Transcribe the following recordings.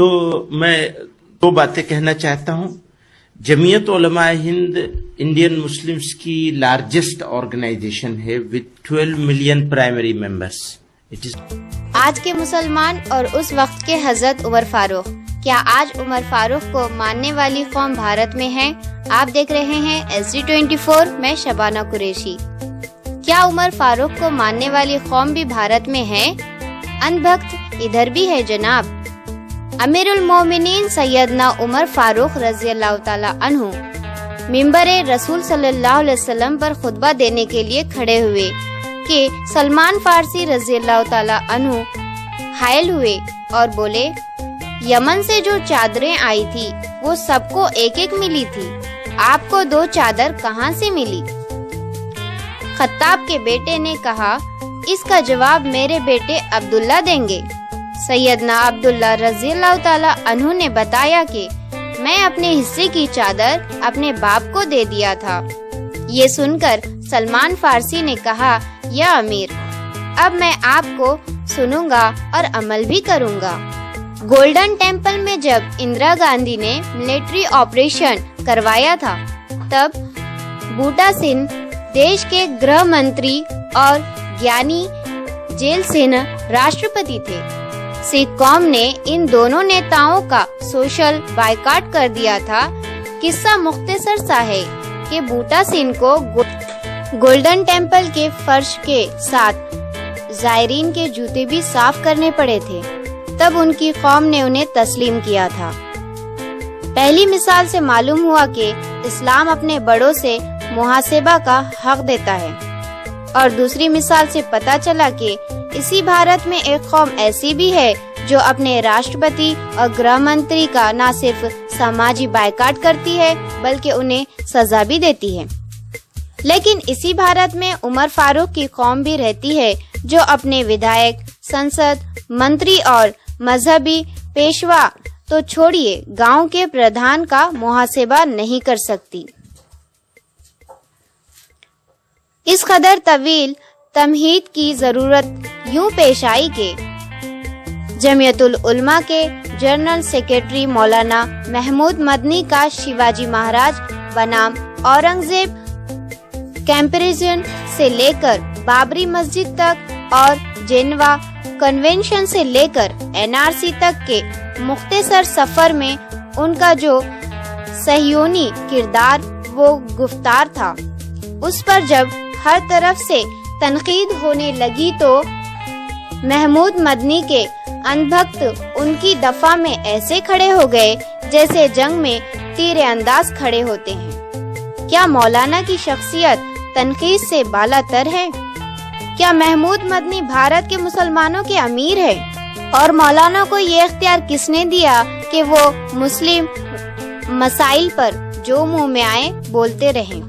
میں دو باتیں کہنا چاہتا ہوں. جمعیت علماء ہند انڈین مسلمز کی لارجسٹ آرگنائزیشن ہے with 12 ملین پرائمری ممبرس. آج کے مسلمان اور اس وقت کے حضرت عمر فاروق. کیا آج عمر فاروق کو ماننے والی قوم بھارت میں ہے؟ آپ دیکھ رہے ہیں SD24. میں شبانہ قریشی. کیا عمر فاروق کو ماننے والی قوم بھی بھارت میں ہے؟ ان بھکت ادھر بھی ہے جناب. امیر المومنین سیدنا عمر فاروق رضی اللہ تعالی عنہ ممبر رسول صلی اللہ علیہ وسلم پر خطبہ دینے کے لیے کھڑے ہوئے کہ سلمان فارسی رضی اللہ تعالی عنہ حائل ہوئے اور بولے، یمن سے جو چادریں آئی تھی وہ سب کو ایک ایک ملی تھی، آپ کو 2 چادر کہاں سے ملی؟ خطاب کے بیٹے نے کہا، اس کا جواب میرے بیٹے عبداللہ دیں گے. سیدنا عبداللہ رضی اللہ تعالی عنہ نے بتایا کہ میں اپنے حصے کی چادر اپنے باپ کو دے دیا تھا. یہ سن کر سلمان فارسی نے کہا، یا امیر، اب میں آپ کو سنوں گا اور عمل بھی کروں گا. گولڈن ٹیمپل میں جب اندرا گاندھی نے ملٹری آپریشن کروایا تھا تب بوٹا سنگھ دیش کے گرہ منتری اور گیانی جیل سنگھ راشٹرپتی تھے. سکھ قوم نے ان دونوں نیتاؤں کا سوشل بائیکاٹ کر دیا تھا. قصہ مختصر سا ہے کہ بوٹا سنگھ کو گولڈن ٹیمپل کے فرش کے ساتھ زائرین کے جوتے بھی صاف کرنے پڑے تھے، تب ان کی قوم نے انہیں تسلیم کیا تھا. پہلی مثال سے معلوم ہوا کہ اسلام اپنے بڑوں سے محاسبہ کا حق دیتا ہے، اور دوسری مثال سے پتہ چلا کہ اسی بھارت میں ایک قوم ایسی بھی ہے جو اپنے راشٹرپتی اور گرہ منتری کا نہ صرف سماجی بائیکاٹ کرتی ہے بلکہ انہیں سزا بھی دیتی ہے. لیکن اسی بھارت میں عمر فاروق کی قوم بھی رہتی ہے جو اپنے ودھائک، سنسد، منتری اور مذہبی پیشوا تو چھوڑیے گاؤں کے پردھان کا محاسبہ نہیں کر سکتی. اس قدر طویل تمہید کی ضرورت یوں پیش آئی کہ جمعیت العلماء کے جنرل سیکرٹری مولانا محمود مدنی کا شیواجی مہاراج بنام اورنگزیب کیمپریزن سے لے کر بابری مسجد تک اور جنیوا کنونشن سے لے کر NRC تک کے مختصر سفر میں ان کا جو صہیونی کردار و گفتار تھا، اس پر جب ہر طرف سے تنقید ہونے لگی تو محمود مدنی کے انبھکت ان کی دفاع میں ایسے کھڑے ہو گئے جیسے جنگ میں تیر انداز کھڑے ہوتے ہیں. کیا مولانا کی شخصیت تنقید سے بالا تر ہے؟ کیا محمود مدنی بھارت کے مسلمانوں کے امیر ہے؟ اور مولانا کو یہ اختیار کس نے دیا کہ وہ مسلم مسائل پر جو منہ میں آئے بولتے رہیں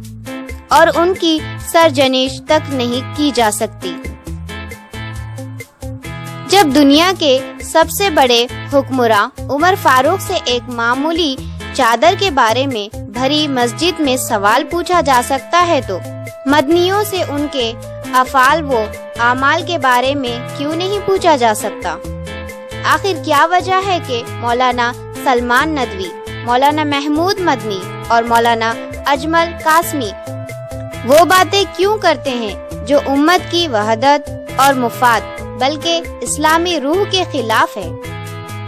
اور ان کی سرجنش تک نہیں کی جا سکتی؟ جب دنیا کے سب سے بڑے حکمراں عمر فاروق سے ایک معمولی چادر کے بارے میں بھری مسجد میں سوال پوچھا جا سکتا ہے تو مدنیوں سے ان کے افعال و اعمال کے بارے میں کیوں نہیں پوچھا جا سکتا؟ آخر کیا وجہ ہے کہ مولانا سلمان ندوی، مولانا محمود مدنی اور مولانا اجمل قاسمی وہ باتیں کیوں کرتے ہیں جو امت کی وحدت اور مفاد بلکہ اسلامی روح کے خلاف ہے؟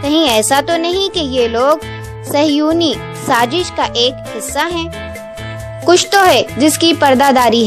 کہیں ایسا تو نہیں کہ یہ لوگ صہیونی سازش کا ایک حصہ ہیں؟ کچھ تو ہے جس کی پردہ داری ہے.